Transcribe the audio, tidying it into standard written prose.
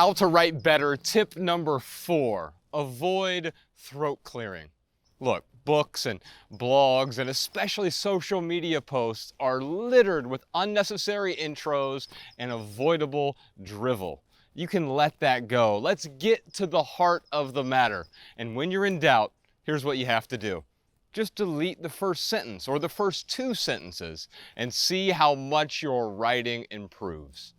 How to write better. Tip number 4, avoid throat clearing. Look, books and blogs and especially social media posts are littered with unnecessary intros and avoidable drivel. You can let that go. Let's get to the heart of the matter. And when you're in doubt, here's what you have to do. Just delete the first sentence or the first 2 sentences and see how much your writing improves.